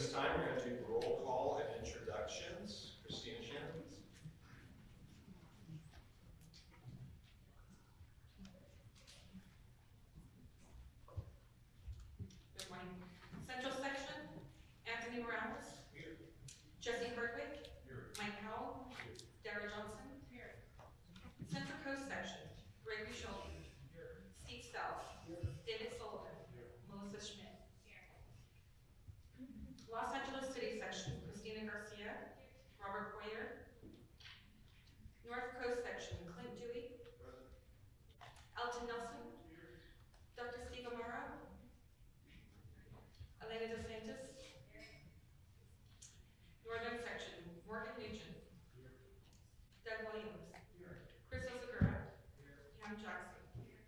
this time, we're going to do roll call and introductions. Christina Shannon, please. Good morning. Central Section, Anthony Morales. Here. Jesse Hardwick. Here. Mike Howell. Here. Dara Johnson. Here. Central Coast Section, Gregory Shelton. Here. Steve South. Here. David Sullivan. Here. Melissa Schmidt. Here. Los Angeles City Section, Christina Garcia. Here. Robert Boyer. North Coast Section, Clint Dewey. Present. Alton Nelson. Here. Dr. Steve Amaro. Elena DeSantis. Here. Northern Section, Morgan Nugent. Here. Doug Williams. Here. Chris Osagura. Here. Pam Jackson. Here.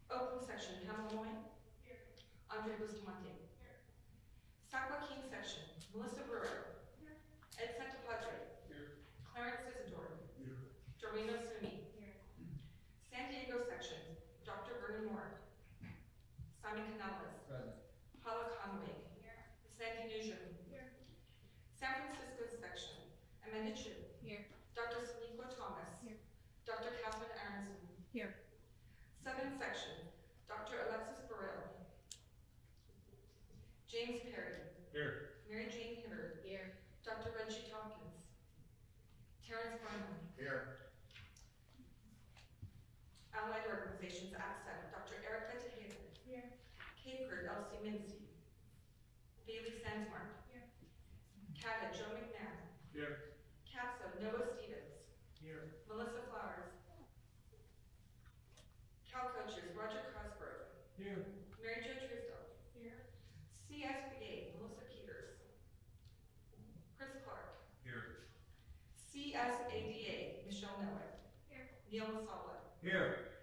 Oakland Section, Hannah Lemoyne. Here. Andre Bustamante. Here. San Joaquin Section, Melissa Brewer. Here. Ed Santapadre. Here. Clarence Isidore. Here. Dorina Suni. Here. San Diego Section, Dr. Vernon Moore. Simon Canales. Present. Paula Conway. Here. Sandy Nugent. Here. San Francisco Section, Amanda Chu. Here. Dr. Saniqua Thomas. Here. Dr. Catherine Aronson. Here. Southern Section, Dr. Alexis Burrell. James Perry. Here. Mary Jane Hibbert. Here. Dr. Reggie Tompkins. Terrence Brennan. Here. Allied Organizations, ACCET, Dr. Erica Taylor. Here. Caperd, Elsie Mincy. Bailey Sandsmark. Here. CATA, Joe McNair. Here. CAPSA, Noah Stevens. Here. Melissa Flowers. Cal Coaches, Roger Cosgrove. Here. Mary Jo Truesdale. Here. CSBA, Melissa Peters. Chris Clark. Here. CSADA, Michelle Miller. Here. Neil Masala. Here.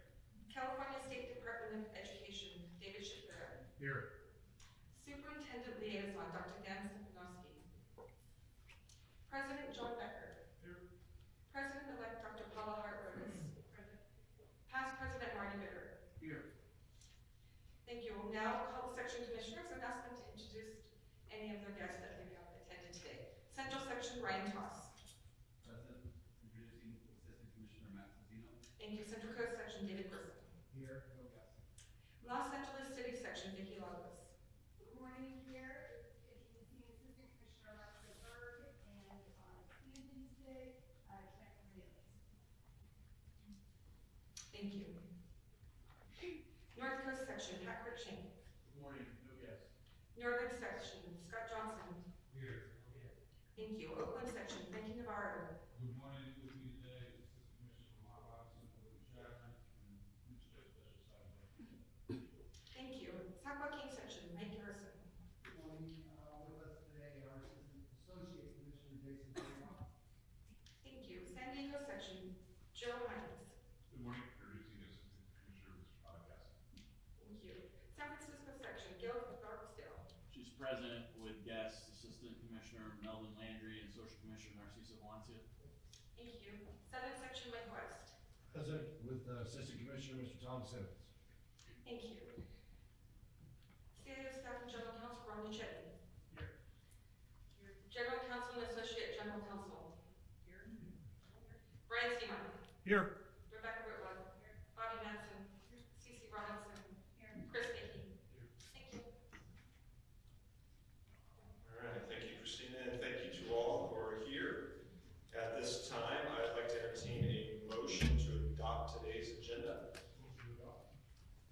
California State Department of Education, David Shapiro. Here. Superintendent Liaison, Dr. Dan Stepanowski. President John Becker. Here. President-elect Dr. Paula Hart-Rhodes. Present. Past President Marty Bitter. Here. Thank you. We'll now call the section commissioners and ask them to introduce any of their guests that may have attended today. Central Section, Ryan Toss. Present. Introducing Assistant Commissioner Matt Zeno. Thank you. Central Coast Section, David Grissom. Here. No guests. Los Angeles City Section, Vicki Lagos. Good morning. Here, introducing Assistant Commissioner Martha Berg, and on Independence Day, Jack Cornelius. Thank you. North Coast Section, Hackford Ching. Good morning. No guests. Northern Section, Scott Johnson. Here. No guests. Thank you. Oakland Section, Frankie Navarro. Good morning. With me today is Assistant Commissioner Mark Robinson, William Chapman, and Mr. Special Side. Thank you. San Joaquin Section, Mike Garrison. Good morning. With us today, our Assistant Associate Commissioner Jason Burrell. Thank you. San Diego Section, Joe Hines. Good morning. Introducing Assistant Commissioner Mr. Podcast. Thank you. San Francisco Section, Gail Barksdale. She's present with guests, Assistant Commissioner Melvin Landry and Social Commissioner Narcisa Valencia. Thank you. Southern Section, Mike West. Present with Assistant Commissioner Mr. Tom Simmons. Thank you. CIF Staff and General Counsel, Ron Chetty. Here. General Counsel and Associate General Counsel. Here. Brian Seymour. Here. Rebecca Whitlock. Here. Bobby Madsen. Here. Cece Robinson. Here. Chris Dickey. Here. Thank you. All right, thank you, Christina, and thank you to all who are here. At this time, I'd like to entertain a motion to adopt today's agenda.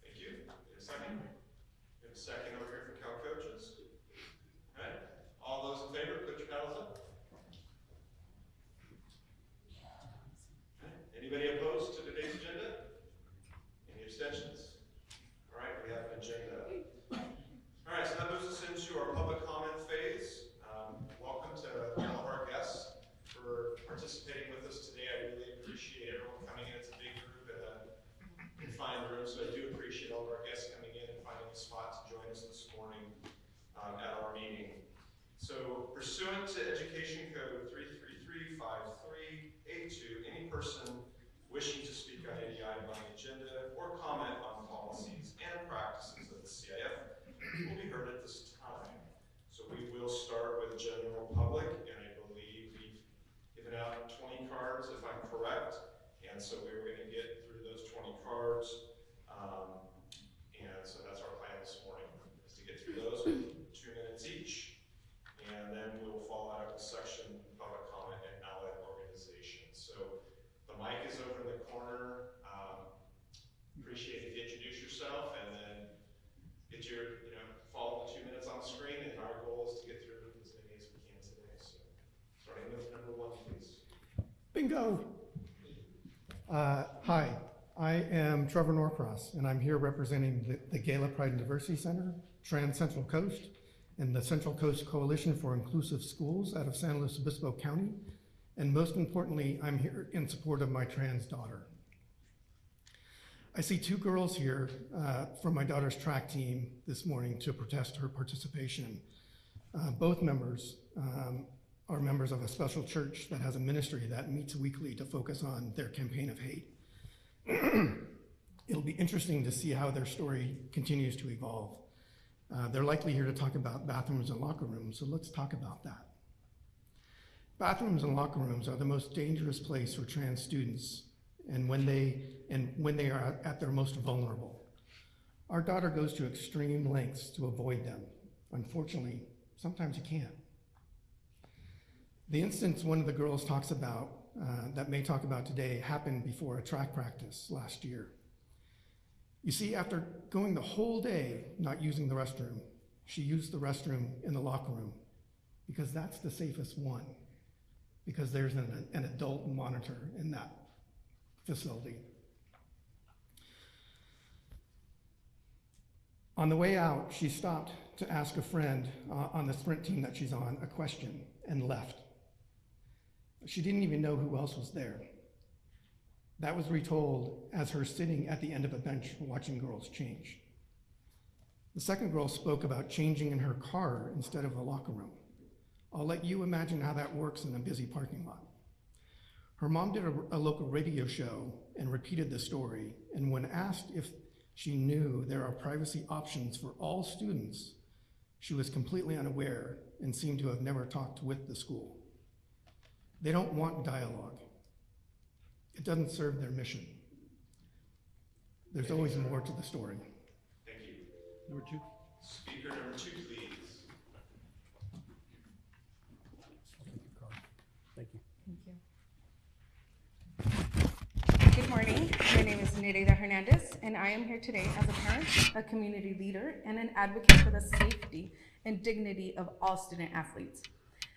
Thank you. In a second. In a second over here from Cal Coaches. All right. All those in favor, put your paddles up. Okay. Anybody opposed to today's agenda? Any abstentions? All right, we have an agenda. All right, so that moves us into our public comment phase. Welcome to all of our guests for participating with us today. I really appreciate everyone coming in. It's a big group and a confined room, so I do appreciate all of our guests coming in and finding a spot to join us this morning at our meeting. So, pursuant to Education Code 3335382, any person wishing to speak on any item on the agenda or comment on policies and practices of the CIF will be heard at this time. so we were gonna get through those 20 cards. And so that's our plan this morning, is to get through those in 2 minutes each. And then we'll follow out with section public comment and allied organizations. So the mic is over in the corner. Appreciate if you introduce yourself and then get your, follow the 2 minutes on the screen. And our goal is to get through as many as we can today. So starting with number 1, please. Bingo. Hi, I am Trevor Norcross, and I'm here representing the Gala Pride and Diversity Center, Trans Central Coast, and the Central Coast Coalition for Inclusive Schools out of San Luis Obispo County. And most importantly, I'm here in support of my trans daughter. I see 2 girls here from my daughter's track team this morning to protest her participation. Both members are members of a special church that has a ministry that meets weekly to focus on their campaign of hate. It'll be interesting to see how their story continues to evolve. They're likely here to talk about bathrooms and locker rooms, so let's talk about that. Bathrooms and locker rooms are the most dangerous place for trans students and when they are at their most vulnerable. Our daughter goes to extreme lengths to avoid them. Unfortunately, sometimes you can't. The instance one of the girls talks about, that may talk about today, happened before a track practice last year. You see, after going the whole day not using the restroom, she used the restroom in the locker room because that's the safest one, because there's an adult monitor in that facility. On the way out, she stopped to ask a friend on the sprint team that she's on a question and left. She didn't even know who else was there. That was retold as her sitting at the end of a bench watching girls change. The second girl spoke about changing in her car instead of a locker room. I'll let you imagine how that works in a busy parking lot. Her mom did a local radio show and repeated the story, and when asked if she knew there are privacy options for all students, she was completely unaware and seemed to have never talked with the school. They don't want dialogue. It doesn't serve their mission. There's always more to the story. Thank you. Number 2. Speaker number 2, please. Thank you. Thank you. Good morning. My name is Nereida Hernandez, and I am here today as a parent, a community leader, and an advocate for the safety and dignity of all student athletes.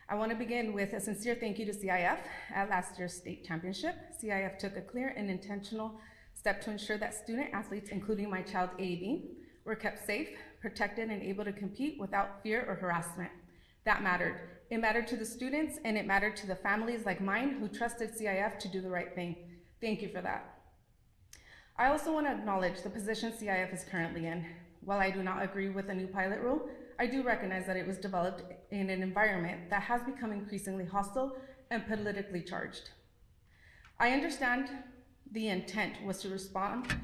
I want to begin with a sincere thank you to CIF. At last year's state championship, CIF took a clear and intentional step to ensure that student athletes, including my child AB, were kept safe, protected, and able to compete without fear or harassment. That mattered. It mattered to the students, and it mattered to the families like mine who trusted CIF to do the right thing. Thank you for that. I also want to acknowledge the position CIF is currently in. While I do not agree with the new pilot rule, I do recognize that it was developed in an environment that has become increasingly hostile and politically charged. I understand the intent was to respond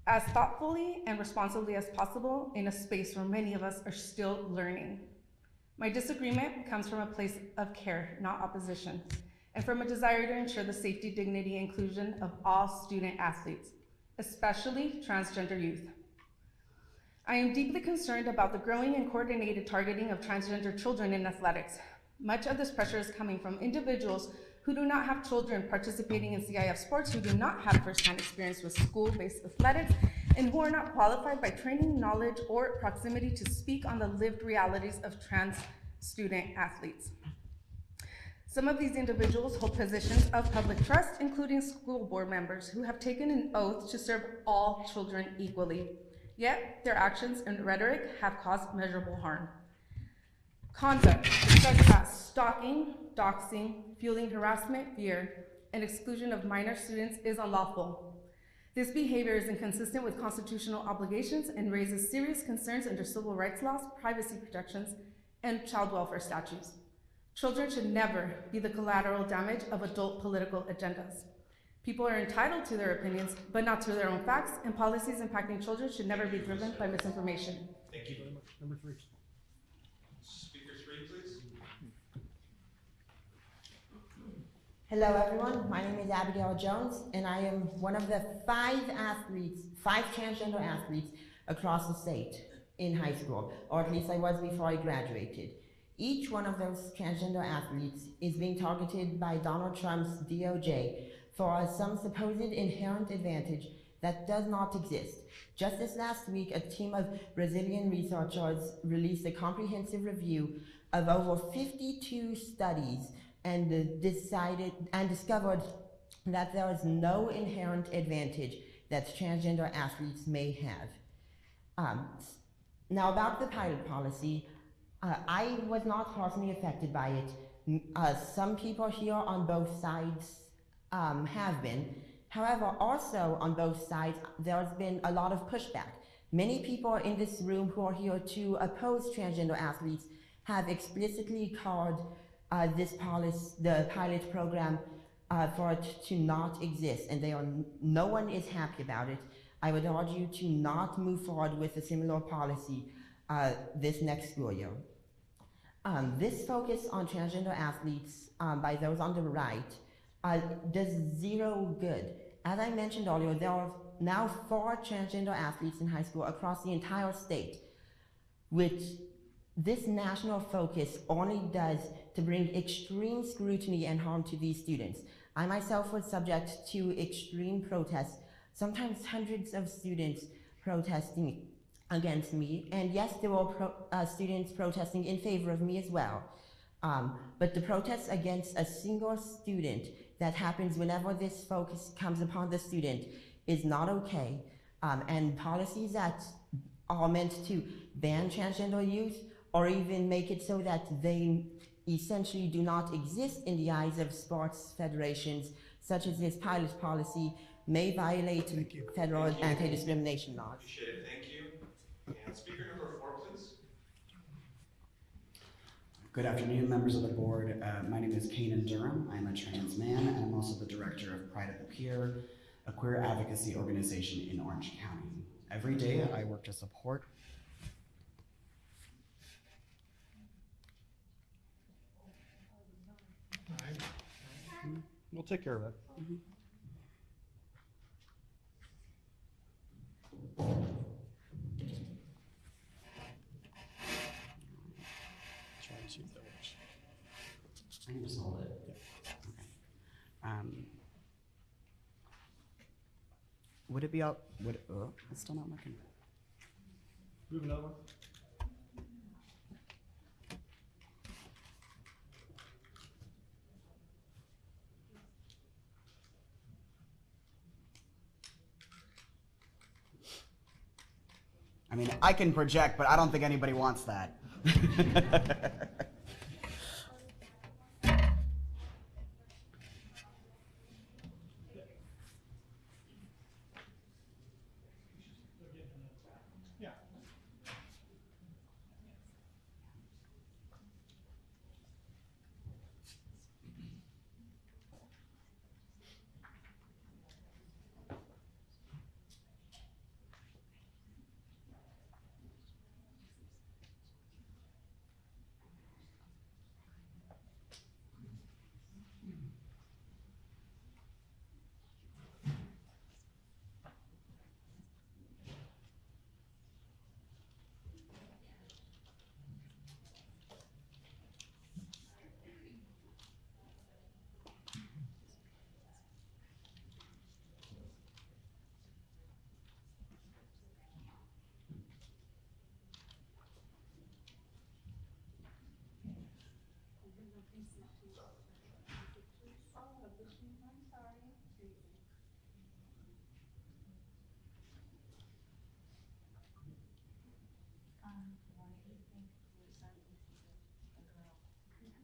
as thoughtfully and responsibly as possible in a space where many of us are still learning. My disagreement comes from a place of care, not opposition, and from a desire to ensure the safety, dignity, and inclusion of all student athletes, especially transgender youth. I am deeply concerned about the growing and coordinated targeting of transgender children in athletics. Much of this pressure is coming from individuals who do not have children participating in CIF sports, who do not have firsthand experience with school-based athletics, and who are not qualified by training, knowledge, or proximity to speak on the lived realities of trans student athletes. Some of these individuals hold positions of public trust, including school board members who have taken an oath to serve all children equally. Yet, their actions and rhetoric have caused measurable harm. Conduct such as stalking, doxing, fueling harassment, fear, and exclusion of minor students is unlawful. This behavior is inconsistent with constitutional obligations and raises serious concerns under civil rights laws, privacy protections, and child welfare statutes. Children should never be the collateral damage of adult political agendas. People are entitled to their opinions, but not to their own facts, and policies impacting children should never be driven by misinformation. Thank you very much. Number 3. Speaker 3, please. Hello everyone, my name is Abigail Jones and I am one of the five transgender athletes across the state in high school, or at least I was before I graduated. Each one of those transgender athletes is being targeted by Donald Trump's DOJ for some supposed inherent advantage that does not exist. Just this last week, a team of Brazilian researchers released a comprehensive review of over 52 studies and discovered that there is no inherent advantage that transgender athletes may have. Now about the pilot policy, I was not personally affected by it. Some people here on both sides have been. However, also on both sides, there's been a lot of pushback. Many people in this room who are here to oppose transgender athletes have explicitly called the pilot program for it to not exist, and no one is happy about it. I would urge you to not move forward with a similar policy this next school year. This focus on transgender athletes by those on the right does zero good. As I mentioned earlier, there are now 4 transgender athletes in high school across the entire state, which this national focus only does to bring extreme scrutiny and harm to these students. I myself was subject to extreme protests, sometimes hundreds of students protesting against me, and yes, there were students protesting in favor of me as well. But the protests against a single student that happens whenever this focus comes upon the student is not okay, and policies that are meant to ban transgender youth or even make it so that they essentially do not exist in the eyes of sports federations, such as this pilot policy, may violate federal anti-discrimination laws. Appreciate it, thank you. And speaker number 4, please. Good afternoon, members of the board. My name is Kanan Durham. I'm a trans man, and I'm also the director of Pride at the Pier, a queer advocacy organization in Orange County. Every day, I work to support We'll take care of it. Try and see if that works. I can just hold it. Yeah. Okay. Would it be out? It's still not working. We have another one. I mean, I can project, but I don't think anybody wants that.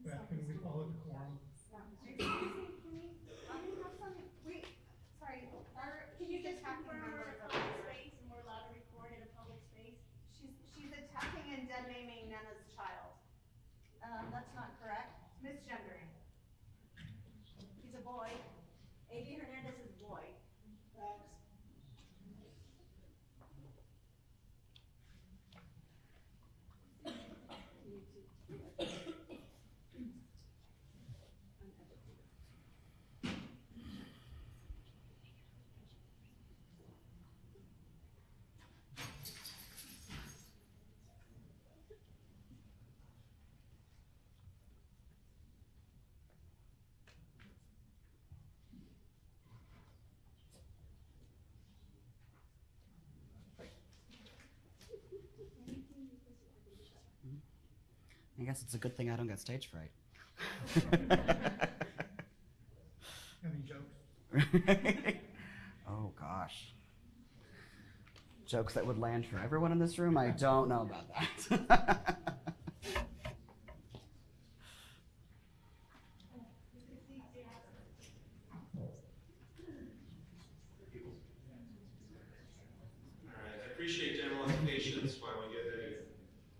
Yeah. Can we follow the quorum? Excuse me, can we have some, can you just confirm we're in a public space and we're allowed to record in a public space? She's attacking and dead naming Nana's child. That's not correct. Misgendering. He's a boy. A.D. Hernandez is a boy. Facts. I guess it's a good thing I don't get stage fright. Any jokes? Oh gosh. Jokes that would land for everyone in this room? I don't know about that. All right, I appreciate everyone's patience while we get a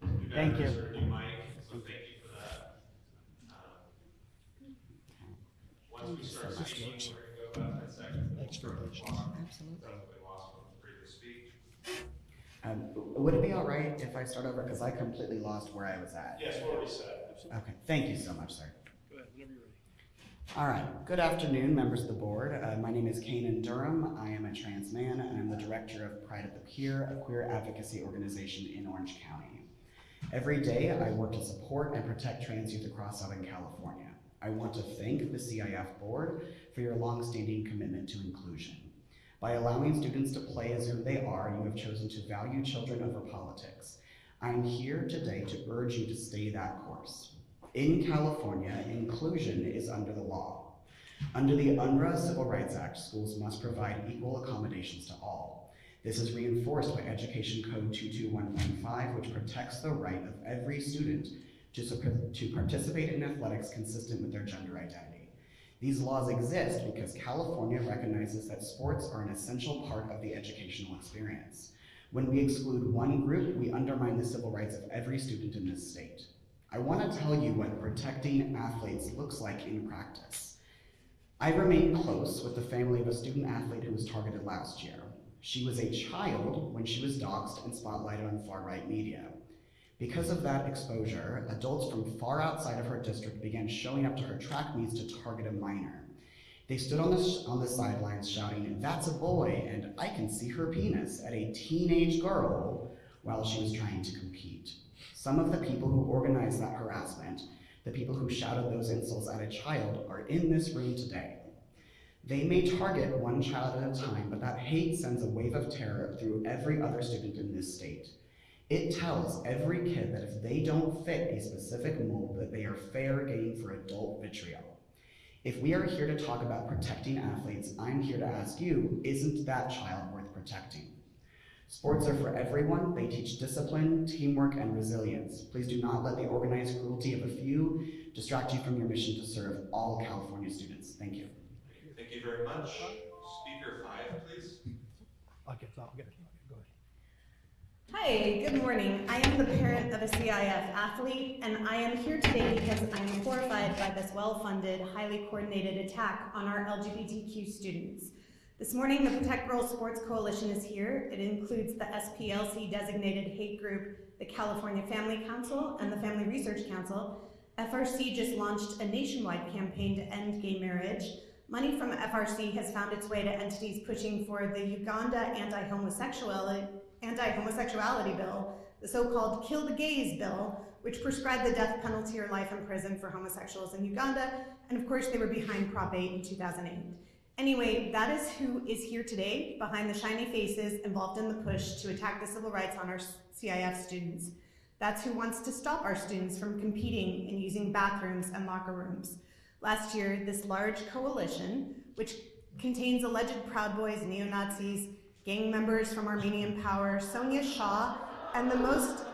new Thank you. batteries or a new mic, so thank you for that. Once we start speaking, we're gonna go about 10 seconds. Absolutely. Probably lost from the previous speak. Would it be all right if I start over? Because I completely lost where I was at. Yes, we'll reset. Okay, thank you so much, sir. Go ahead, whenever you're ready. All right, good afternoon, members of the board. My name is Kanan Durham. I am a trans man, and I'm the director of Pride at the Pier, a queer advocacy organization in Orange County. Every day, I work to support and protect trans youth across Southern California. I want to thank the CIF board for your longstanding commitment to inclusion. By allowing students to play as who they are, you have chosen to value children over politics. I'm here today to urge you to stay that course. In California, inclusion is under the law. Under the UNRRA Civil Rights Act, schools must provide equal accommodations to all. This is reinforced by Education Code 22115, which protects the right of every student to participate in athletics consistent with their gender identity. These laws exist because California recognizes that sports are an essential part of the educational experience. When we exclude one group, we undermine the civil rights of every student in this state. I want to tell you what protecting athletes looks like in practice. I remain close with the family of a student athlete who was targeted last year. She was a child when she was doxxed and spotlighted on far-right media. Because of that exposure, adults from far outside of her district began showing up to her track meets to target a minor. They stood on the sidelines shouting, "That's a boy," and "I can see her penis," at a teenage girl while she was trying to compete. Some of the people who organized that harassment, the people who shouted those insults at a child, are in this room today. They may target one child at a time, but that hate sends a wave of terror through every other student in this state. It tells every kid that if they don't fit a specific mold, that they are fair game for adult vitriol. If we are here to talk about protecting athletes, I'm here to ask you, isn't that child worth protecting? Sports are for everyone. They teach discipline, teamwork, and resilience. Please do not let the organized cruelty of a few distract you from your mission to serve all California students. Thank you. Thank you very much. Speaker 5, please. I'll get it. Go ahead. Hi, good morning. I am the parent of a CIF athlete, and I am here today because I am horrified by this well-funded, highly coordinated attack on our LGBTQ students. This morning, the Protect Girls Sports Coalition is here. It includes the SPLC-designated hate group, the California Family Council, and the Family Research Council. FRC just launched a nationwide campaign to end gay marriage. Money from FRC has found its way to entities pushing for the Uganda anti-homosexuality bill, the so-called Kill the Gays bill, which prescribed the death penalty or life in prison for homosexuals in Uganda, and of course they were behind Prop 8 in 2008. Anyway, that is who is here today, behind the shiny faces involved in the push to attack the civil rights on our CIF students. That's who wants to stop our students from competing and using bathrooms and locker rooms. Last year, this large coalition, which contains alleged Proud Boys, neo-Nazis, gang members from Armenian Power, Sonia Shah, and the most,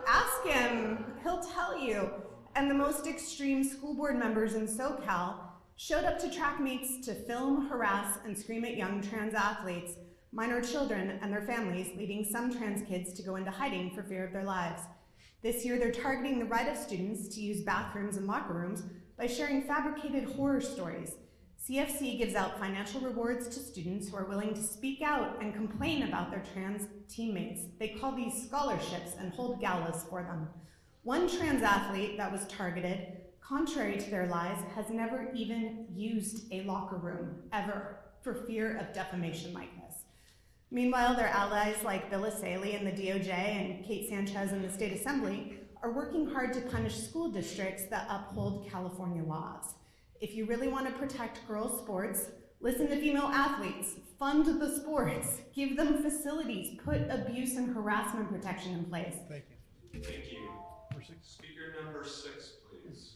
ask him, he'll tell you, and the most extreme school board members in SoCal, showed up to track meets to film, harass, and scream at young trans athletes, minor children, and their families, leading some trans kids to go into hiding for fear of their lives. This year, they're targeting the right of students to use bathrooms and locker rooms by sharing fabricated horror stories. CFC gives out financial rewards to students who are willing to speak out and complain about their trans teammates. They call these scholarships and hold galas for them. One trans athlete that was targeted, contrary to their lies, has never even used a locker room, ever, for fear of defamation like this. Meanwhile, their allies like Bill Asaley in the DOJ and Kate Sanchez in the State Assembly are working hard to punish school districts that uphold California laws. If you really want to protect girls' sports, listen to female athletes, fund the sports, give them facilities, put abuse and harassment protection in place. Thank you. Thank you. 6. Speaker number 6, please.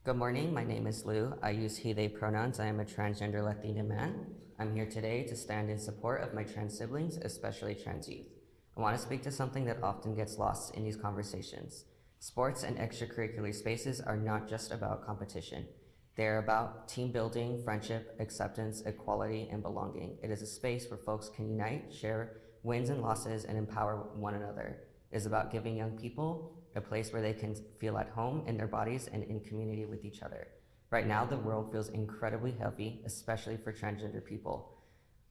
Good morning, my name is Lou. I use he, they pronouns. I am a transgender Latino man. I'm here today to stand in support of my trans siblings, especially trans youth. I want to speak to something that often gets lost in these conversations. Sports and extracurricular spaces are not just about competition. They're about team building, friendship, acceptance, equality, and belonging. It is a space where folks can unite, share wins and losses, and empower one another. It is about giving young people a place where they can feel at home in their bodies and in community with each other. Right now, the world feels incredibly heavy, especially for transgender people.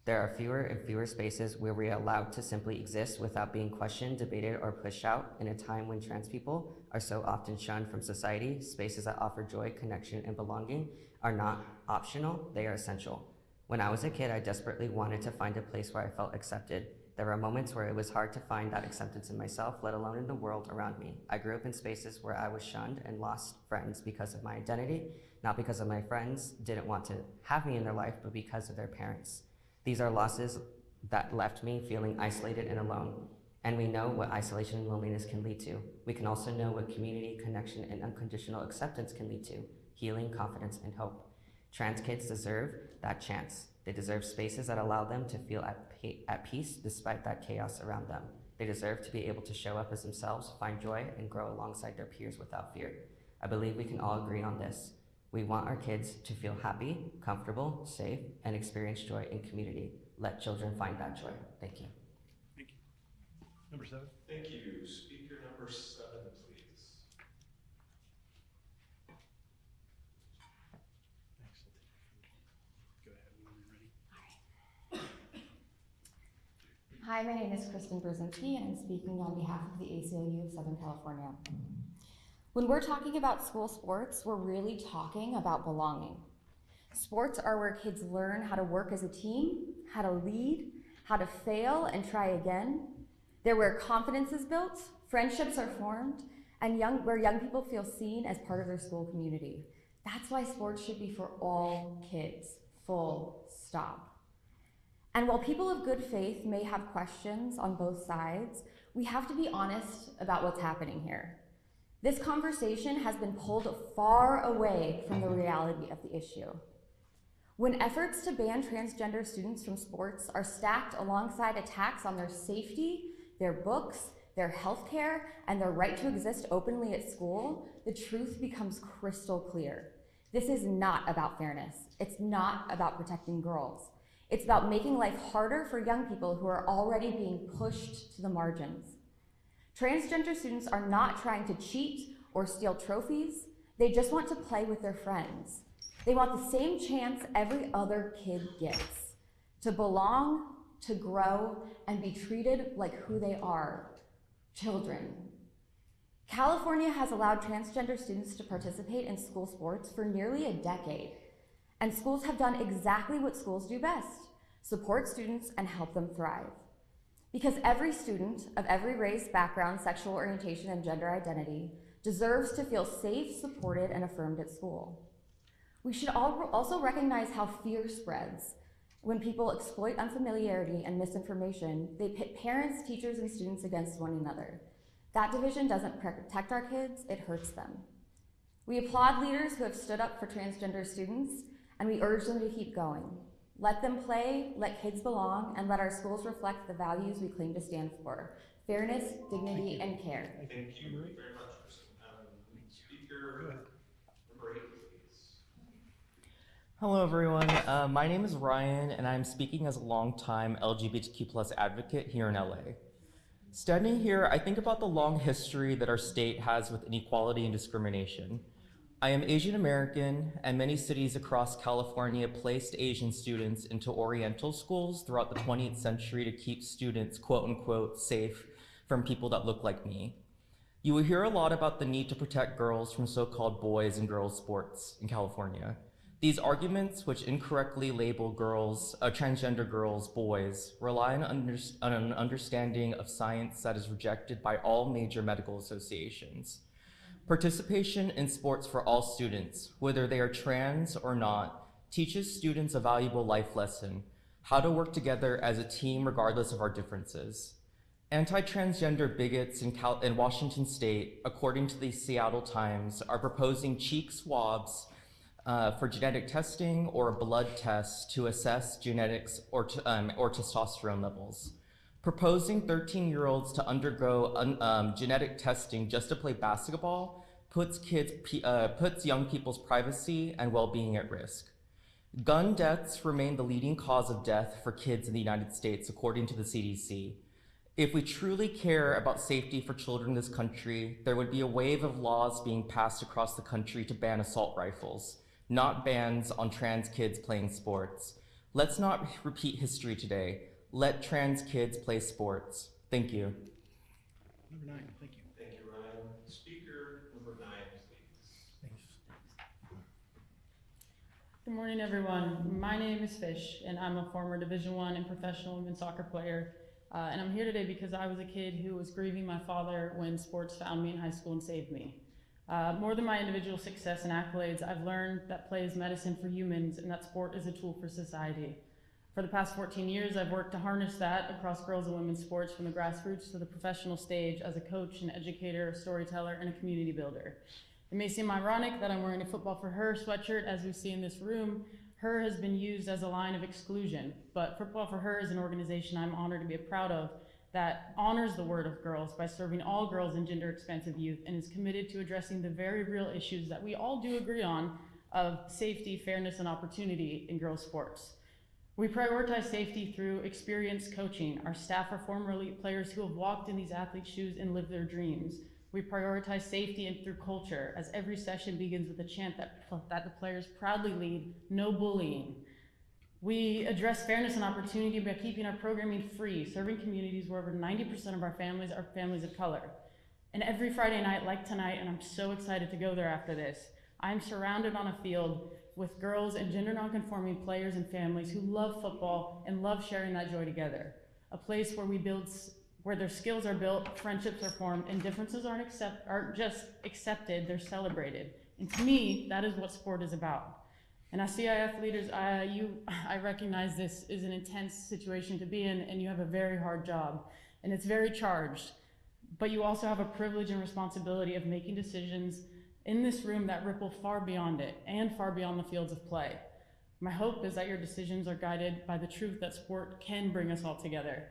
There are fewer and fewer spaces where we are allowed to simply exist without being questioned, debated, or pushed out in a time when trans people are so often shunned from society. Spaces that offer joy, connection, and belonging are not optional, they are essential. When I was a kid, I desperately wanted to find a place where I felt accepted. There were moments where it was hard to find that acceptance in myself, let alone in the world around me. I grew up in spaces where I was shunned and lost friends because of my identity, not because of my friends didn't want to have me in their life, but because of their parents. These are losses that left me feeling isolated and alone. And we know what isolation and loneliness can lead to. We can also know what community, connection, and unconditional acceptance can lead to: healing, confidence, and hope. Trans kids deserve that chance. They deserve spaces that allow them to feel at peace despite that chaos around them. They deserve to be able to show up as themselves, find joy, and grow alongside their peers without fear. I believe we can all agree on this. We want our kids to feel happy, comfortable, safe, and experience joy in community. Let children find that joy. Thank you. Thank you. Number 7. Thank you. Speaker number 7, please. Go ahead when you're ready. Hi, my name is Kristen Brzezinski, and I'm speaking on behalf of the ACLU of Southern California. When we're talking about school sports, we're really talking about belonging. Sports are where kids learn how to work as a team, how to lead, how to fail and try again. They're where confidence is built, friendships are formed, and where young people feel seen as part of their school community. That's why sports should be for all kids, full stop. And while people of good faith may have questions on both sides, we have to be honest about what's happening here. This conversation has been pulled far away from the reality of the issue. When efforts to ban transgender students from sports are stacked alongside attacks on their safety, their books, their healthcare, and their right to exist openly at school, the truth becomes crystal clear. This is not about fairness. It's not about protecting girls. It's about making life harder for young people who are already being pushed to the margins. Transgender students are not trying to cheat or steal trophies. They just want to play with their friends. They want the same chance every other kid gets, to belong, to grow, and be treated like who they are, children. California has allowed transgender students to participate in school sports for nearly a decade, and schools have done exactly what schools do best: support students and help them thrive. Because every student of every race, background, sexual orientation, and gender identity deserves to feel safe, supported, and affirmed at school. We should also recognize how fear spreads. When people exploit unfamiliarity and misinformation, they pit parents, teachers, and students against one another. That division doesn't protect our kids, it hurts them. We applaud leaders who have stood up for transgender students, and we urge them to keep going. Let them play, let kids belong, and let our schools reflect the values we claim to stand for: fairness, dignity, and care. Thank you very much, Kristen. Speaker number 8, please. Hello, everyone. My name is Ryan, and I'm speaking as a longtime LGBTQ+ advocate here in LA. Standing here, I think about the long history that our state has with inequality and discrimination. I am Asian American, and many cities across California placed Asian students into Oriental schools throughout the 20th century to keep students, quote unquote, safe from people that look like me. You will hear a lot about the need to protect girls from so-called boys and girls sports in California. These arguments, which incorrectly label girls, transgender girls, boys, rely on an understanding of science that is rejected by all major medical associations. Participation in sports for all students, whether they are trans or not, teaches students a valuable life lesson: how to work together as a team regardless of our differences. Anti-transgender bigots in Washington state, according to the Seattle Times, are proposing cheek swabs for genetic testing or a blood test to assess genetics or testosterone levels. Proposing 13-year-olds to undergo genetic testing just to play basketball puts young people's privacy and well-being at risk. Gun deaths remain the leading cause of death for kids in the United States, according to the CDC. If we truly care about safety for children in this country, there would be a wave of laws being passed across the country to ban assault rifles, not bans on trans kids playing sports. Let's not repeat history today. Let trans kids play sports. Thank you. Number 9, thank you. Thank you, Ryan. Speaker number 9, please. Thanks. Good morning, everyone. My name is Fish, and I'm a former Division I and professional women's soccer player. And I'm here today because I was a kid who was grieving my father when sports found me in high school and saved me. More than my individual success and accolades, I've learned that play is medicine for humans and that sport is a tool for society. For the past 14 years, I've worked to harness that across girls and women's sports, from the grassroots to the professional stage, as a coach, an educator, a storyteller, and a community builder. It may seem ironic that I'm wearing a Football for Her sweatshirt, as we see in this room. Her has been used as a line of exclusion, but Football for Her is an organization I'm honored to be a proud of that honors the word of girls by serving all girls and gender-expansive youth, and is committed to addressing the very real issues that we all do agree on of safety, fairness, and opportunity in girls' sports. We prioritize safety through experienced coaching. Our staff are former elite players who have walked in these athletes' shoes and lived their dreams. We prioritize safety and through culture, as every session begins with a chant that the players proudly lead: no bullying. We address fairness and opportunity by keeping our programming free, serving communities where over 90% of our families are families of color. And every Friday night, like tonight, and I'm so excited to go there after this, I'm surrounded on a field with girls and gender nonconforming players and families who love football and love sharing that joy together. A place where their skills are built, friendships are formed, and differences aren't just accepted, they're celebrated. And to me, that is what sport is about. And as CIF leaders, I recognize this is an intense situation to be in, and you have a very hard job, and it's very charged. But you also have a privilege and responsibility of making decisions in this room that ripple far beyond it and far beyond the fields of play. My hope is that your decisions are guided by the truth that sport can bring us all together.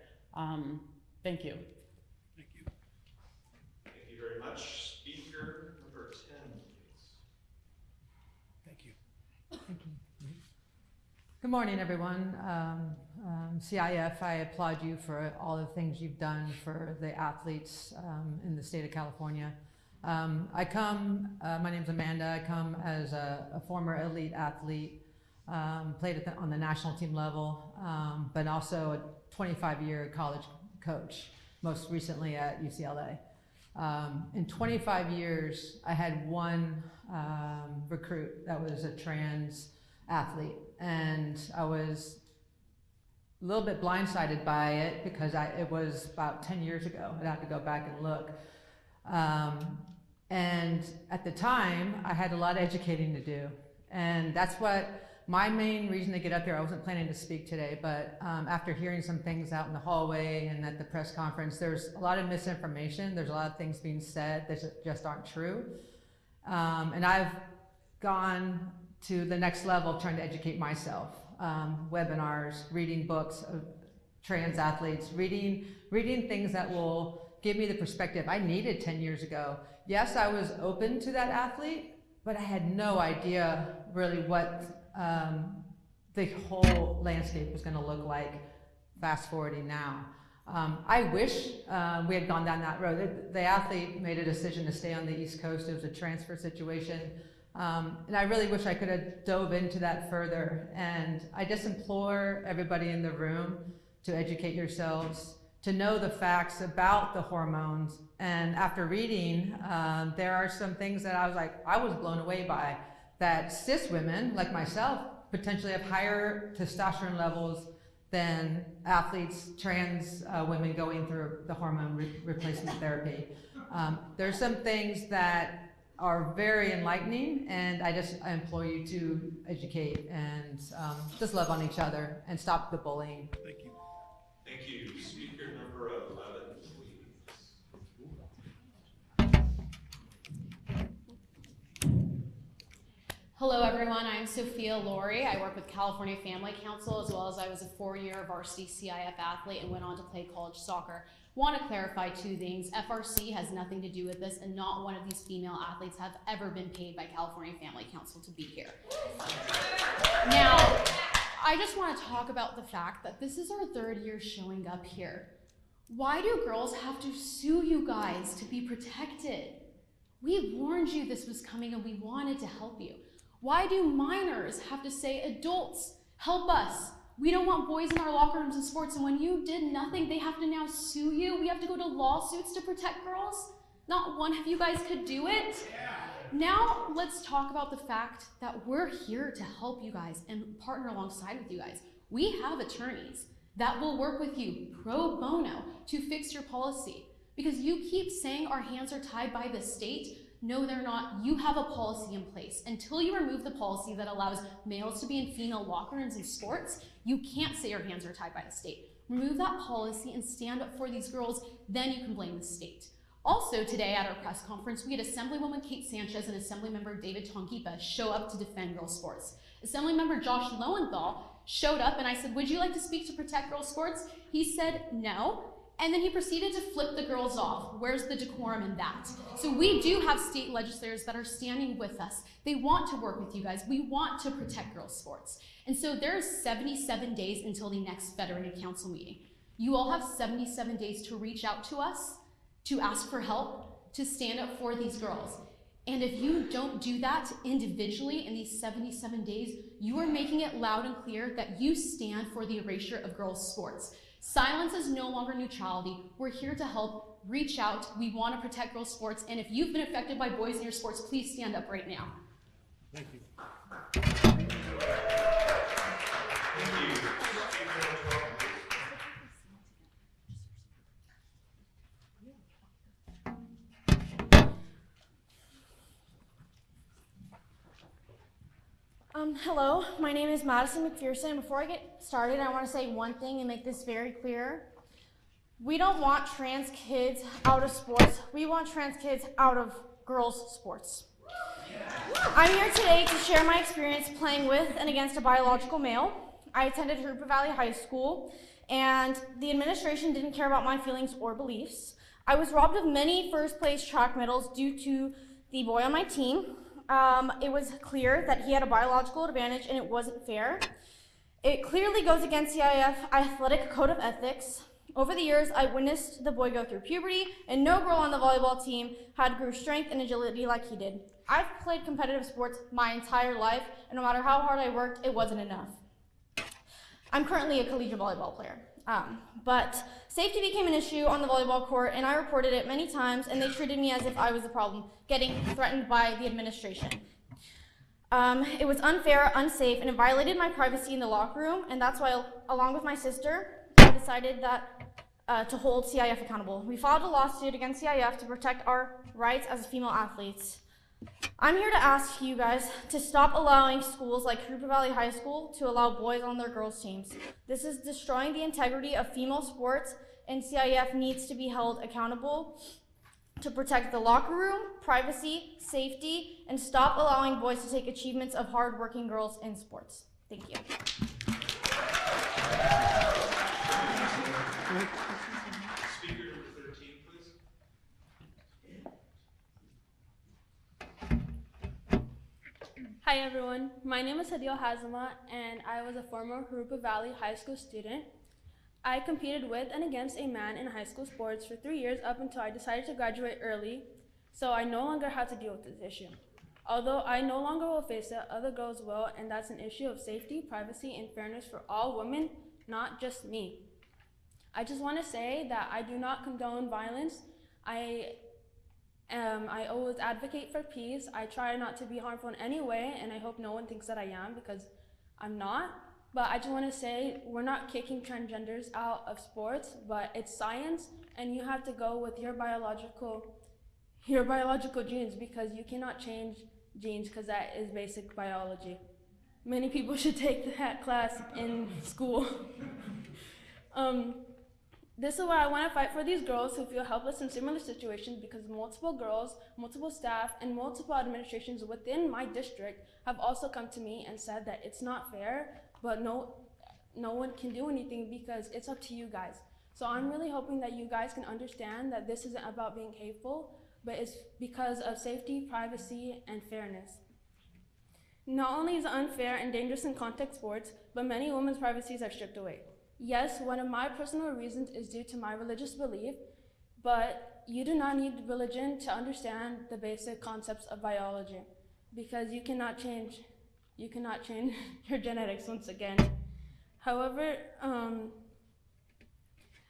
Thank you. Thank you. Thank you very much. Speaker number 10, please. Thank you. Good morning, everyone. CIF, I applaud you for all the things you've done for the athletes in the state of California. My name's Amanda. I come as a former elite athlete, played on the national team level, but also a 25-year college coach, most recently at UCLA. In 25 years, I had one recruit that was a trans athlete, and I was a little bit blindsided by it because it was about 10 years ago. I'd have to go back and look. And at the time, I had a lot of educating to do. And that's what my main reason to get up there. I wasn't planning to speak today, but after hearing some things out in the hallway and at the press conference, there's a lot of misinformation. There's a lot of things being said that just aren't true. And I've gone to the next level of trying to educate myself. Webinars, reading books of trans athletes, reading things that will give me the perspective I needed 10 years ago. Yes, I was open to that athlete, but I had no idea really what the whole landscape was gonna look like fast forwarding now. I wish we had gone down that road. The athlete made a decision to stay on the East Coast. It was a transfer situation. And I really wish I could have dove into that further. And I just implore everybody in the room to educate yourselves, to know the facts about the hormones. And after reading, there are some things that I was blown away by, that cis women like myself potentially have higher testosterone levels than athletes, trans women going through the hormone replacement therapy. There's some things that are very enlightening, and I implore you to educate and just love on each other and stop the bullying. Thank you. Thank you. Speaker number 11. Hello everyone, I'm Sophia Laurie. I work with California Family Council as well as I was a 4-year varsity CIF athlete and went on to play college soccer. Want to clarify 2 things. FRC has nothing to do with this and not one of these female athletes have ever been paid by California Family Council to be here. Now, I just want to talk about the fact that this is our 3rd year showing up here. Why do girls have to sue you guys to be protected? We warned you this was coming and we wanted to help you. Why do minors have to say, adults, help us? We don't want boys in our locker rooms and sports, and when you did nothing, they have to now sue you? We have to go to lawsuits to protect girls? Not one of you guys could do it? Yeah. Now let's talk about the fact that we're here to help you guys and partner alongside with you guys. We have attorneys that will work with you pro bono to fix your policy. Because you keep saying our hands are tied by the state. No, they're not. You have a policy in place. Until you remove the policy that allows males to be in female locker rooms in sports, you can't say your hands are tied by the state. Remove that policy and stand up for these girls, then you can blame the state. Also today at our press conference, we had Assemblywoman Kate Sanchez and Assemblymember David Tongipa show up to defend girls' sports. Assemblymember Josh Lowenthal showed up and I said, would you like to speak to protect girls' sports? He said no. And then he proceeded to flip the girls off. Where's the decorum in that? So we do have state legislators that are standing with us. They want to work with you guys. We want to protect girls' sports. And so there's 77 days until the next Federated Council meeting. You all have 77 days to reach out to us, to ask for help, to stand up for these girls. And if you don't do that individually in these 77 days, you are making it loud and clear that you stand for the erasure of girls' sports. Silence is no longer neutrality. We're here to help. Reach out. We want to protect girls' sports. And if you've been affected by boys in your sports, please stand up right now. Thank you. Hello, my name is Madison McPherson. Before I get started, I want to say one thing and make this very clear. We don't want trans kids out of sports. We want trans kids out of girls' sports. I'm here today to share my experience playing with and against a biological male. I attended Hoopa Valley High School, and the administration didn't care about my feelings or beliefs. I was robbed of many first-place track medals due to the boy on my team. It was clear that he had a biological advantage and it wasn't fair. It clearly goes against CIF athletic code of ethics. Over the years, I witnessed the boy go through puberty, and no girl on the volleyball team had grew strength and agility like he did. I've played competitive sports my entire life, and no matter how hard I worked, it wasn't enough. I'm currently a collegiate volleyball player. But safety became an issue on the volleyball court, and I reported it many times, and they treated me as if I was the problem, getting threatened by the administration. It was unfair, unsafe, and it violated my privacy in the locker room, and that's why, along with my sister, I decided that to hold CIF accountable. We filed a lawsuit against CIF to protect our rights as female athletes. I'm here to ask you guys to stop allowing schools like Hoopa Valley High School to allow boys on their girls' teams. This is destroying the integrity of female sports, and CIF needs to be held accountable to protect the locker room, privacy, safety, and stop allowing boys to take achievements of hard-working girls in sports. Thank you. Speaker number 13, please. Hi everyone, my name is Hadil Hazama and I was a former Hoopa Valley High School student. I competed with and against a man in high school sports for 3 years up until I decided to graduate early, so I no longer have to deal with this issue. Although I no longer will face it, other girls will, and that's an issue of safety, privacy, and fairness for all women, not just me. I just want to say that I do not condone violence. I always advocate for peace. I try not to be harmful in any way, and I hope no one thinks that I am, because I'm not. But I just want to say we're not kicking transgenders out of sports, but it's science, and you have to go with your biological genes, because you cannot change genes, because that is basic biology. Many people should take that class in school. This is why I want to fight for these girls who feel helpless in similar situations, because multiple girls, multiple staff, and multiple administrations within my district have also come to me and said that it's not fair, but no one can do anything because it's up to you guys. So I'm really hoping that you guys can understand that this isn't about being hateful, but it's because of safety, privacy, and fairness. Not only is it unfair and dangerous in contact sports, but many women's privacies are stripped away. Yes, one of my personal reasons is due to my religious belief, but you do not need religion to understand the basic concepts of biology, because you cannot change your genetics once again. However,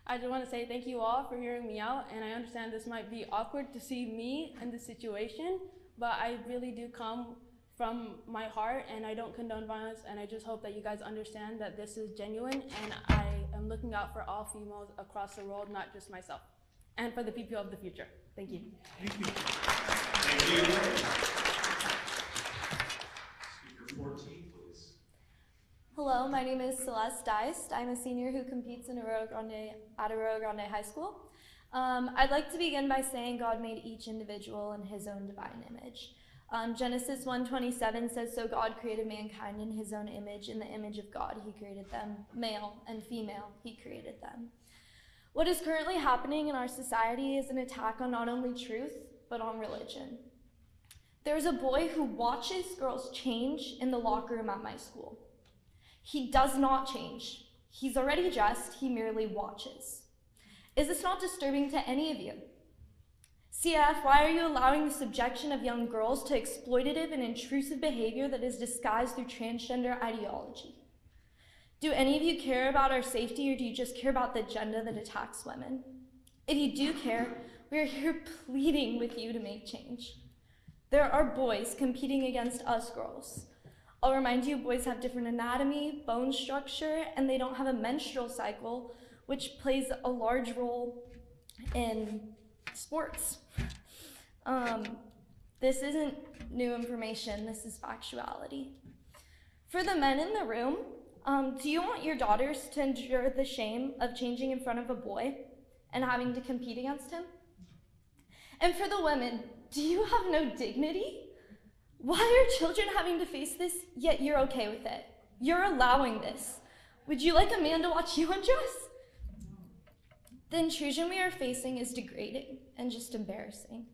I just want to say thank you all for hearing me out, and I understand this might be awkward to see me in this situation, but I really do come from my heart, and I don't condone violence, and I just hope that you guys understand that this is genuine, and I am looking out for all females across the world, not just myself, and for the people of the future. Thank you. Thank you. Thank you. Speaker 14, please. Hello, my name is Celeste Deist. I'm a senior who competes in Arroyo Grande High School. I'd like to begin by saying God made each individual in his own divine image. Genesis 1:27 says, "So God created mankind in his own image. In the image of God, he created them. Male and female, he created them." What is currently happening in our society is an attack on not only truth, but on religion. There's a boy who watches girls change in the locker room at my school. He does not change. He's already dressed, he merely watches. Is this not disturbing to any of you? CIF, why are you allowing the subjection of young girls to exploitative and intrusive behavior that is disguised through transgender ideology? Do any of you care about our safety, or do you just care about the agenda that attacks women? If you do care, we are here pleading with you to make change. There are boys competing against us girls. I'll remind you, boys have different anatomy, bone structure, and they don't have a menstrual cycle, which plays a large role in sports. This isn't new information, this is factuality. For the men in the room, do you want your daughters to endure the shame of changing in front of a boy and having to compete against him? And for the women, do you have no dignity? Why are children having to face this, yet you're okay with it? You're allowing this. Would you like a man to watch you undress? The intrusion we are facing is degrading and just embarrassing.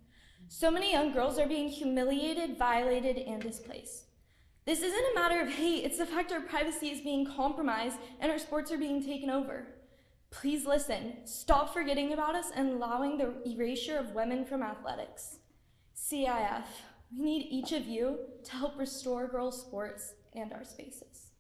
So many young girls are being humiliated, violated, and displaced. This isn't a matter of hate, it's the fact our privacy is being compromised and our sports are being taken over. Please listen, stop forgetting about us and allowing the erasure of women from athletics. CIF, we need each of you to help restore girls' sports and our spaces.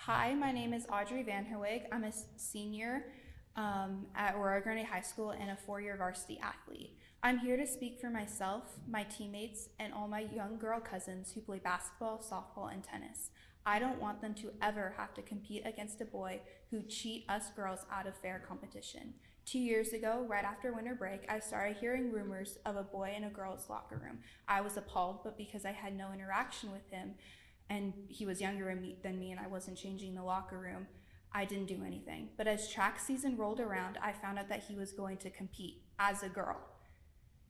Hi, my name is Audrey Van Herwig. I'm a senior at Arroyo Grande High School and a four-year varsity athlete. I'm here to speak for myself, my teammates, and all my young girl cousins who play basketball, softball, and tennis. I don't want them to ever have to compete against a boy who cheat us girls out of fair competition. 2 years ago, right after winter break, I started hearing rumors of a boy in a girl's locker room. I was appalled, but because I had no interaction with him, and he was younger than me and I wasn't changing the locker room, I didn't do anything. But as track season rolled around, I found out that he was going to compete as a girl.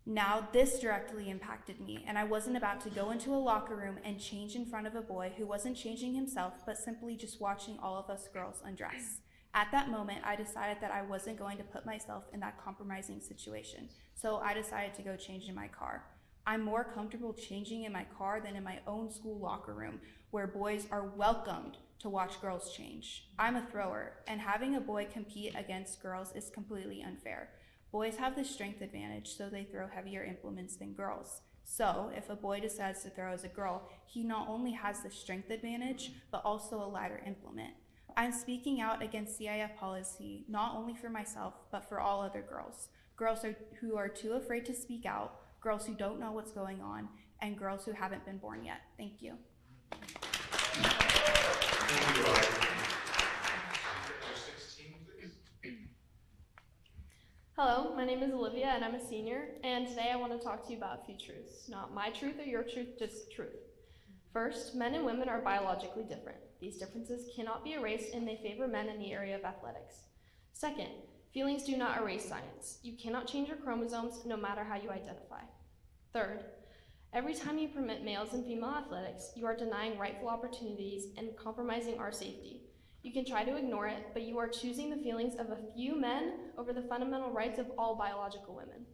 Now this directly impacted me, and I wasn't about to go into a locker room and change in front of a boy who wasn't changing himself, but simply just watching all of us girls undress. At that moment, I decided that I wasn't going to put myself in that compromising situation, so I decided to go change in my car. I'm more comfortable changing in my car than in my own school locker room, where boys are welcomed to watch girls change. I'm a thrower, and having a boy compete against girls is completely unfair. Boys have the strength advantage, so they throw heavier implements than girls. So if a boy decides to throw as a girl, he not only has the strength advantage, but also a lighter implement. I'm speaking out against CIF policy, not only for myself, but for all other girls. Girls who are too afraid to speak out, girls who don't know what's going on, and girls who haven't been born yet. Thank you. Thank you, Audrey. 16, please. Hello, my name is Olivia and I'm a senior, and today I want to talk to you about a few truths. Not my truth or your truth, just truth. First, men and women are biologically different. These differences cannot be erased, and they favor men in the area of athletics. Second, feelings do not erase science. You cannot change your chromosomes no matter how you identify. Third, every time you permit males and female athletics, you are denying rightful opportunities and compromising our safety. You can try to ignore it, but you are choosing the feelings of a few men over the fundamental rights of all biological women.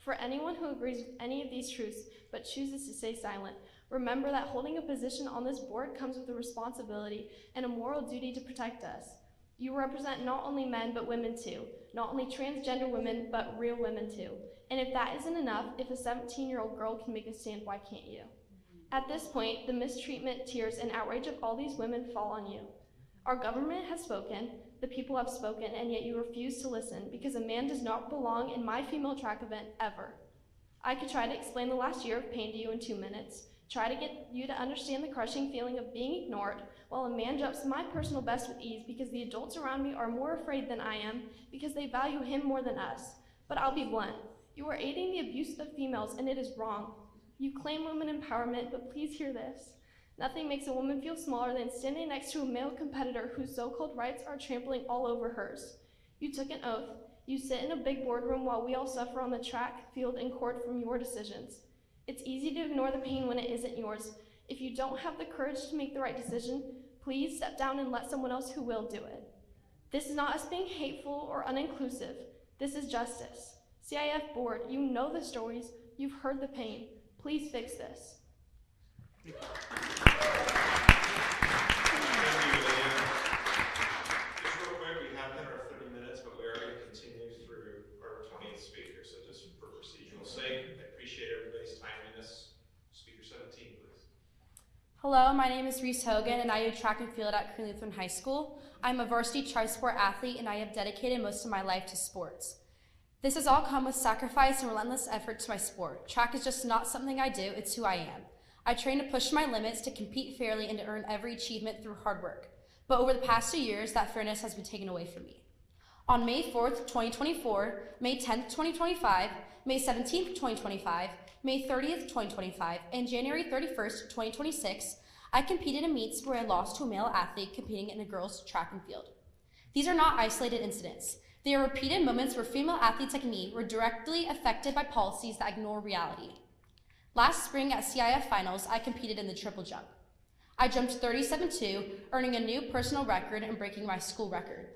For anyone who agrees with any of these truths but chooses to stay silent, remember that holding a position on this board comes with a responsibility and a moral duty to protect us. You represent not only men but women too, not only transgender women but real women too. And if that isn't enough, if a 17-year-old girl can make a stand, why can't you? At this point, the mistreatment, tears, and outrage of all these women fall on you. Our government has spoken, the people have spoken, and yet you refuse to listen because a man does not belong in my female track event ever. I could try to explain the last year of pain to you in 2 minutes, try to get you to understand the crushing feeling of being ignored, while a man jumps my personal best with ease because the adults around me are more afraid than I am because they value him more than us. But I'll be blunt. You are aiding the abuse of females, and it is wrong. You claim women empowerment, but please hear this. Nothing makes a woman feel smaller than standing next to a male competitor whose so-called rights are trampling all over hers. You took an oath. You sit in a big boardroom while we all suffer on the track, field, and court from your decisions. It's easy to ignore the pain when it isn't yours. If you don't have the courage to make the right decision, please step down and let someone else who will do it. This is not us being hateful or uninclusive. This is justice. CIF board, you know the stories, you've heard the pain. Please fix this. Thank you, Leanne. Just real quick, we have hit our 30 minutes, but we are going to continue through our 20th speaker. So just for procedural sake, I appreciate everybody's timeliness. Speaker 17, please. Hello, my name is Reese Hogan, and I do track and field at Kearney Lutheran High School. I'm a varsity tri-sport athlete, and I have dedicated most of my life to sports. This has all come with sacrifice and relentless effort to my sport. Track is just not something I do, it's who I am. I train to push my limits, to compete fairly, and to earn every achievement through hard work. But over the past 2 years, that fairness has been taken away from me. On May 4th, 2024, May 10th, 2025, May 17th, 2025, May 30th, 2025, and January 31st, 2026, I competed in meets where I lost to a male athlete competing in a girls' track and field. These are not isolated incidents. They are repeated moments where female athletes like me were directly affected by policies that ignore reality. Last spring at CIF finals, I competed in the triple jump. I jumped 37.2, earning a new personal record and breaking my school record.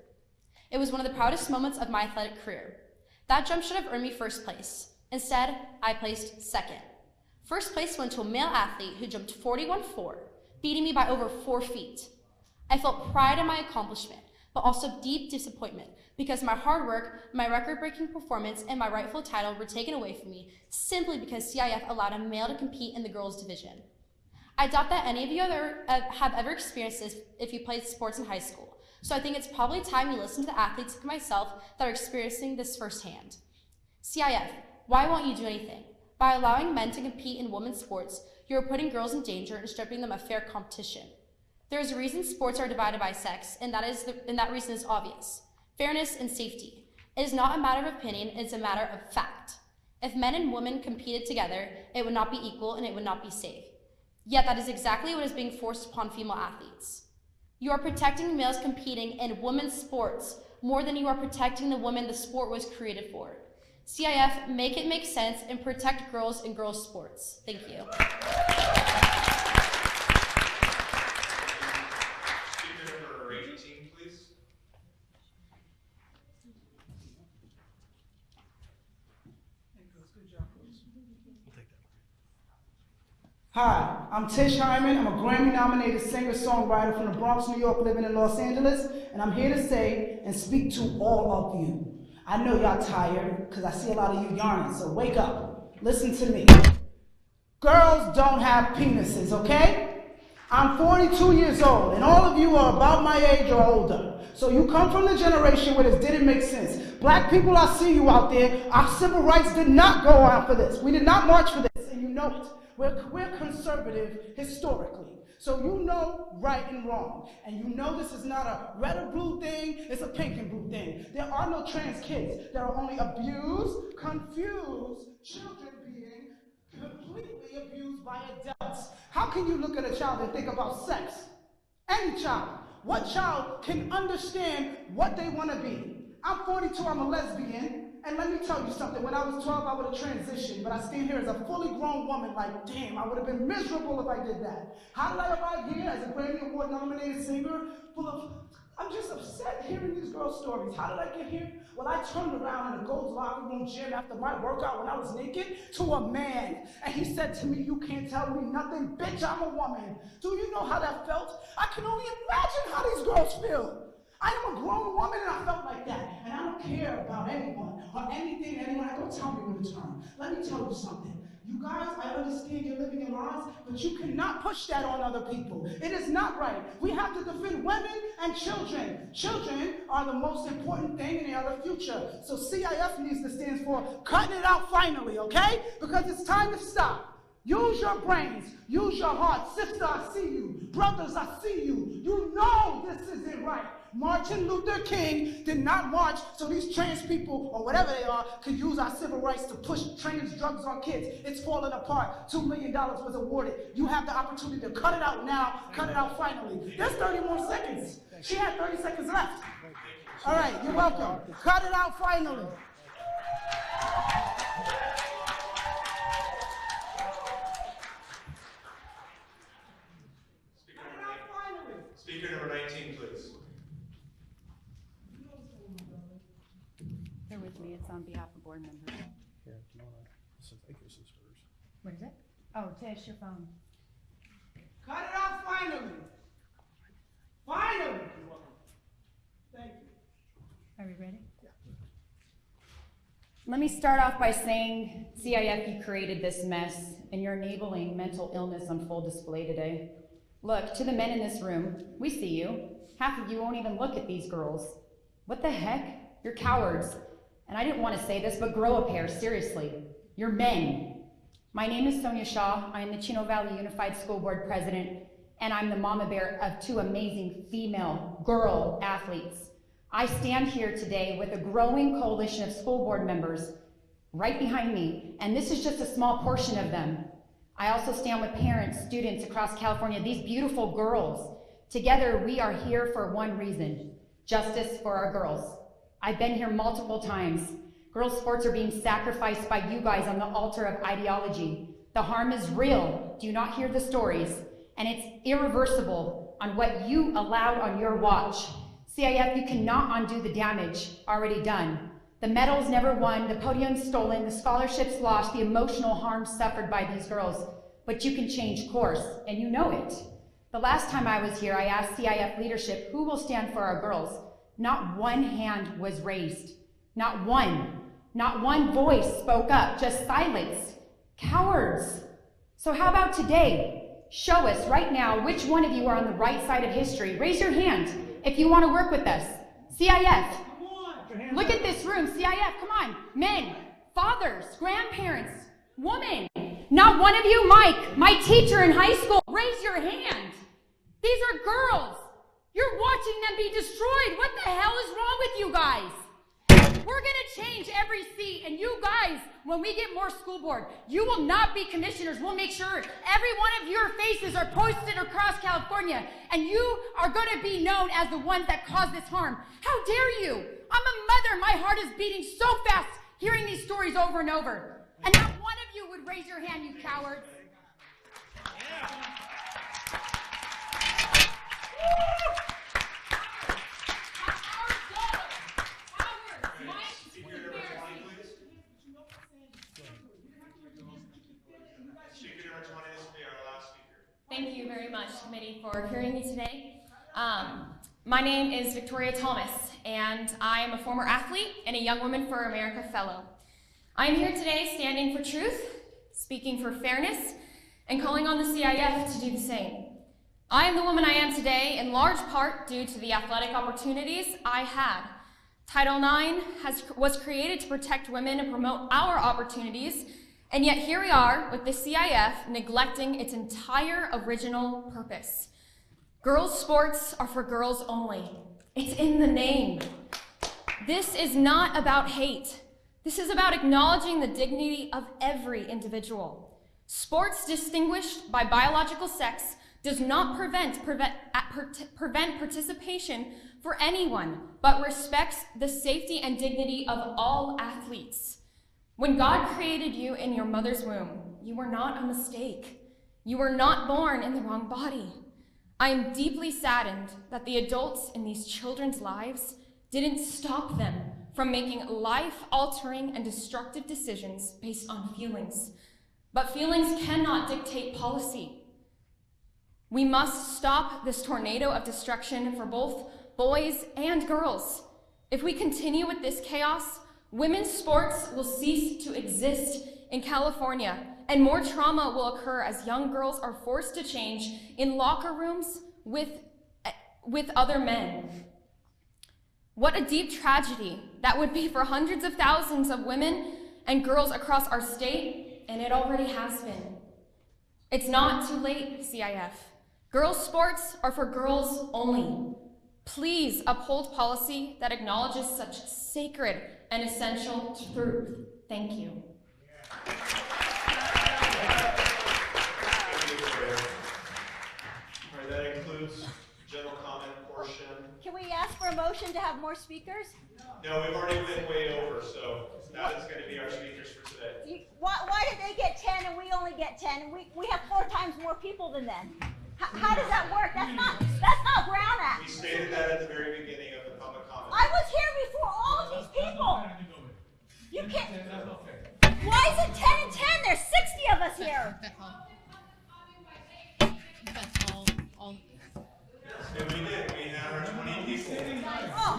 It was one of the proudest moments of my athletic career. That jump should have earned me first place. Instead, I placed second. First place went to a male athlete who jumped 41.4, beating me by over 4 feet. I felt pride in my accomplishment, but also deep disappointment because my hard work, my record-breaking performance, and my rightful title were taken away from me simply because CIF allowed a male to compete in the girls' division. I doubt that any of you have ever experienced this if you played sports in high school, so I think it's probably time you listen to the athletes like myself that are experiencing this firsthand. CIF, why won't you do anything? By allowing men to compete in women's sports, you are putting girls in danger and stripping them of fair competition. There is a reason sports are divided by sex, and that reason is obvious. Fairness and safety. It is not a matter of opinion, it is a matter of fact. If men and women competed together, it would not be equal and it would not be safe. Yet that is exactly what is being forced upon female athletes. You are protecting males competing in women's sports more than you are protecting the women the sport was created for. CIF, make it make sense and protect girls in girls' sports. Thank you. Speaker number 18, please. Hi, I'm Tish Hyman. I'm a Grammy-nominated singer-songwriter from the Bronx, New York, living in Los Angeles, and I'm here to say and speak to all of you. I know y'all tired, because I see a lot of you yarning, so wake up. Listen to me. Girls don't have penises, okay? I'm 42 years old, and all of you are about my age or older. So you come from the generation where this didn't make sense. Black people, I see you out there. Our civil rights did not go on for this. We did not march for this, and you know it. We're conservative historically. So you know right and wrong. And you know this is not a red or blue thing, it's a pink and blue thing. There are no trans kids. There are only abused, confused children being completely abused by adults. How can you look at a child and think about sex? Any child. What child can understand what they want to be? I'm 42, I'm a lesbian, and let me tell you something. When I was 12, I would have transitioned, but I stand here as a fully grown woman like, damn, I would have been miserable if I did that. How did I arrive here as a Grammy Award nominated singer full of... I'm just upset hearing these girls' stories. How did I get here? Well, I turned around in a Gold's Locker Room gym after my workout when I was naked to a man. And he said to me, you can't tell me nothing, bitch, I'm a woman. Do you know how that felt? I can only imagine how these girls feel. I am a grown woman and I felt like that. And I don't care about anyone or anything anyone. Don't tell me when to turn. Let me tell you something. You guys, I understand you're living your lives, but you cannot push that on other people. It is not right. We have to defend women and children. Children are the most important thing in our future. So CIF needs to stand for cutting it out finally, okay? Because it's time to stop. Use your brains. Use your heart. Sister, I see you. Brothers, I see you. You know this isn't right. Martin Luther King did not march so these trans people, or whatever they are, could use our civil rights to push trans drugs on kids. It's falling apart. $2 million was awarded. You have the opportunity to cut it out now, cut it out finally. There's 30 more seconds. She had 30 seconds left. All right, you're welcome. Cut it out finally. Speaker number 19, please. Bear with me, it's on behalf of board members. Here, no, I think this is hers. What is it? Oh, Tish, your phone. Cut it out finally. Finally. Thank you. Are we ready? Yeah. Let me start off by saying, CIF, you created this mess, and you're enabling mental illness on full display today. Look, to the men in this room, we see you. Half of you won't even look at these girls. What the heck? You're cowards. And I didn't want to say this, but grow a pair, seriously. You're men. My name is Sonia Shaw. I am the Chino Valley Unified School Board President, and I'm the mama bear of 2 amazing female girl athletes. I stand here today with a growing coalition of school board members right behind me, and this is just a small portion of them. I also stand with parents, students across California, these beautiful girls. Together, we are here for one reason: justice for our girls. I've been here multiple times. Girls' sports are being sacrificed by you guys on the altar of ideology. The harm is real. Do you not hear the stories? And it's irreversible on what you allowed on your watch. CIF, you cannot undo the damage already done. The medals never won, the podiums stolen, the scholarships lost, the emotional harm suffered by these girls. But you can change course, and you know it. The last time I was here, I asked CIF leadership, who will stand for our girls? Not one hand was raised. Not one. Not one voice spoke up, just silence. Cowards. So how about today? Show us right now which one of you are on the right side of history. Raise your hand if you want to work with us. CIF. Look at this room. CIF, come on. Men, fathers, grandparents, women. Not one of you, Mike, my teacher in high school. Raise your hand. These are girls. You're watching them be destroyed. What the hell is wrong with you guys? We're going to change every seat, and you guys, when we get more school board, you will not be commissioners. We'll make sure every one of your faces are posted across California, and you are going to be known as the ones that caused this harm. How dare you? I'm a mother. My heart is beating so fast hearing these stories over and over. And not one of you would raise your hand, you cowards. Thank you very much, committee, for hearing me today. My name is Victoria Thomas, and I am a former athlete and a Young Women for America Fellow. I am here today standing for truth, speaking for fairness, and calling on the CIF to do the same. I am the woman I am today in large part due to the athletic opportunities I had. Title IX was created to protect women and promote our opportunities, and yet here we are with the CIF neglecting its entire original purpose. Girls' sports are for girls only. It's in the name. This is not about hate. This is about acknowledging the dignity of every individual. Sports distinguished by biological sex does not prevent participation for anyone, but respects the safety and dignity of all athletes. When God created you in your mother's womb, you were not a mistake. You were not born in the wrong body. I am deeply saddened that the adults in these children's lives didn't stop them from making life-altering and destructive decisions based on feelings. But feelings cannot dictate policy. We must stop this tornado of destruction for both boys and girls. If we continue with this chaos, women's sports will cease to exist in California, and more trauma will occur as young girls are forced to change in locker rooms with other men. What a deep tragedy that would be for hundreds of thousands of women and girls across our state, and it already has been. It's not too late, CIF. Girls' sports are for girls only. Please uphold policy that acknowledges such sacred and essential truth. Thank you. All right, that includes general comment portion. Can we ask for a motion to have more speakers? No, we've already been way over, so that is going to be our speakers for today. Why did they get 10 and we only get 10 and we have 4 times more people than them? How does that work? That's not Brown Act. We stated that at the very beginning of the public comment. I was here before all of these people. You can't. Why is it 10 and 10? There's 60 of us here. That's all. And we did. We had our 20 people. Oh,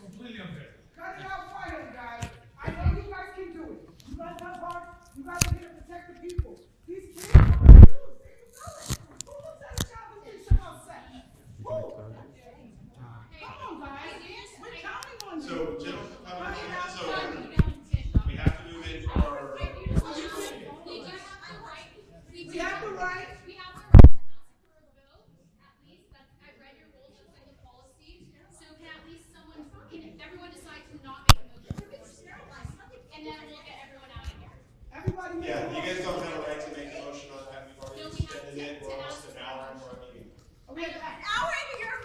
Completely unfair. Cut it out finally, guys. I know you guys can do it. You guys have heart. You guys are here to protect the people. These kids are confused. They can do it. Who looks at a child and thinks about sex? Who? Come on, guys. We're counting on you. So, general comment is over. We have to move into our. We have the right. Yeah, you guys don't have a right to make a motion on that. We've already extended it. We're almost an hour into our meeting. An hour into your